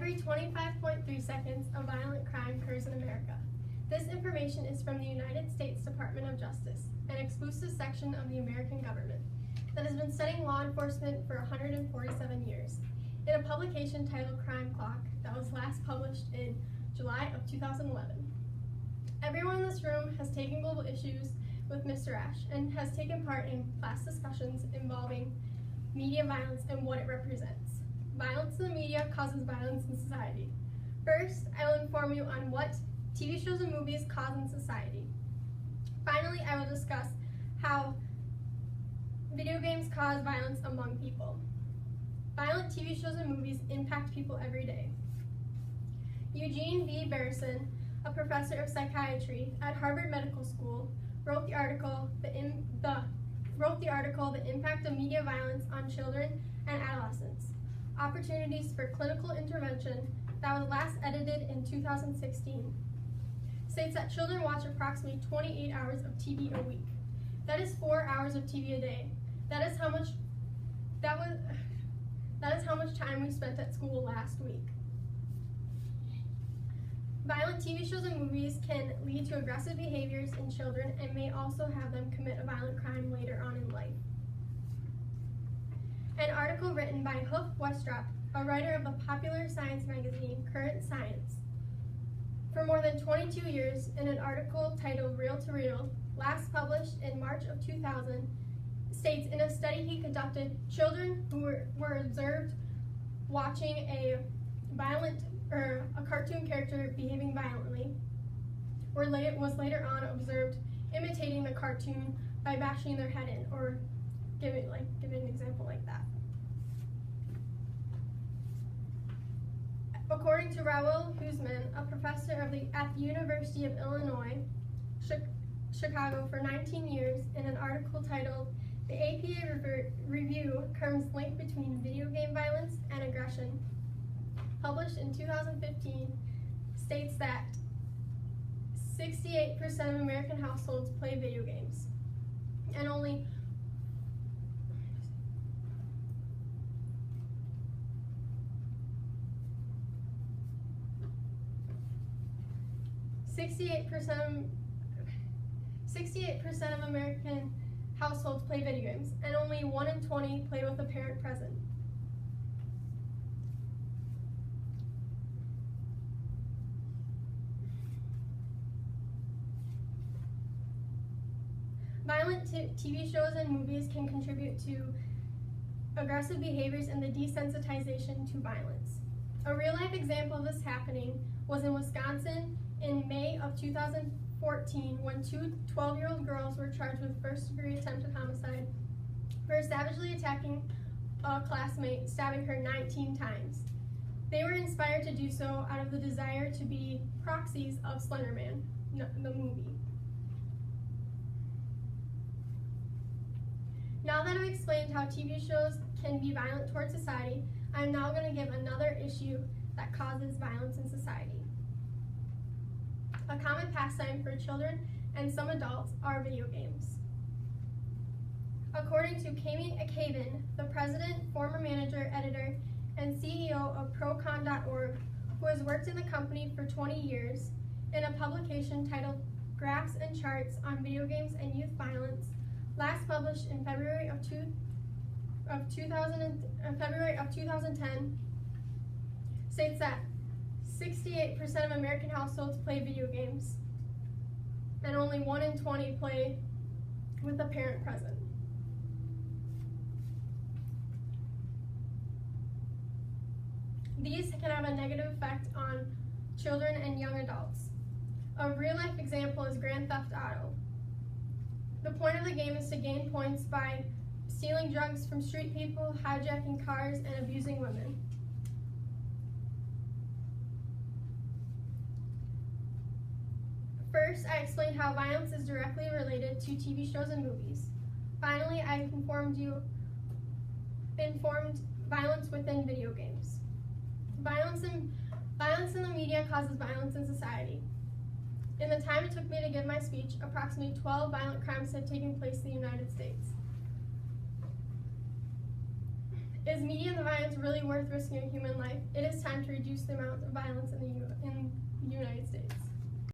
Every 25.3 seconds, a violent crime occurs in America. This information is from the United States Department of Justice, an exclusive section of the American government that has been studying law enforcement for 147 years. In a publication titled Crime Clock that was last published in July of 2011. Everyone in this room has taken global issues with Mr. Ash and has taken part in class discussions involving media violence and what it represents. Violence in the media causes violence in society. First, I will inform you on what TV shows and movies cause in society. Finally, I will discuss how video games cause violence among people. Violent TV shows and movies impact people every day. Eugene V. Barrison, a professor of psychiatry at Harvard Medical School, wrote the article, The Impact of Media Violence on Children and Adolescents, Opportunities for Clinical Intervention, that was last edited in 2016. States that children watch approximately 28 hours of TV a week. That is 4 hours of TV a day. That is how much time we spent at school last week. Violent TV shows and movies can lead to aggressive behaviors in children and may also have them commit a violent crime later on in life. An article written by Hoof Westrop, a writer of the popular science magazine Current Science, for more than 22 years, in an article titled Real to Real, last published in March of 2000, states in a study he conducted, children who were observed watching a cartoon character behaving violently was later on observed imitating the cartoon by bashing their head in, or giving an example like that. According to Raul Guzman, a professor at the University of Illinois, Chicago for 19 years, in an article titled The APA Review Confirms Link Between Video Game Violence and Aggression, published in 2015, states that 68% of American households play video games, and only 68% of American households play video games, and only 1 in 20 play with a parent present. Violent TV shows and movies can contribute to aggressive behaviors and the desensitization to violence. A real-life example of this happening was in Wisconsin in May of 2014, when two 12-year-old girls were charged with first-degree attempted homicide for savagely attacking a classmate, stabbing her 19 times. They were inspired to do so out of the desire to be proxies of Slender Man, the movie. Now that I've explained how TV shows can be violent towards society, I'm now going to give another issue that causes violence in society. A common pastime for children and some adults are video games. According to Kami Akaven, the president, former manager, editor, and CEO of Procon.org, who has worked in the company for 20 years, in a publication titled Graphs and Charts on Video Games and Youth Violence, last published in February of 2010, states that 68% of American households play video games, and only 1 in 20 play with a parent present. These can have a negative effect on children and young adults. A real-life example is Grand Theft Auto. The point of the game is to gain points by stealing drugs from street people, hijacking cars, and abusing women. First, I explained how violence is directly related to TV shows and movies. Finally, I informed violence within video games. Violence in the media causes violence in society. In the time it took me to give my speech, approximately 12 violent crimes have taken place in the United States. Is media and the violence really worth risking a human life? It is time to reduce the amount of violence in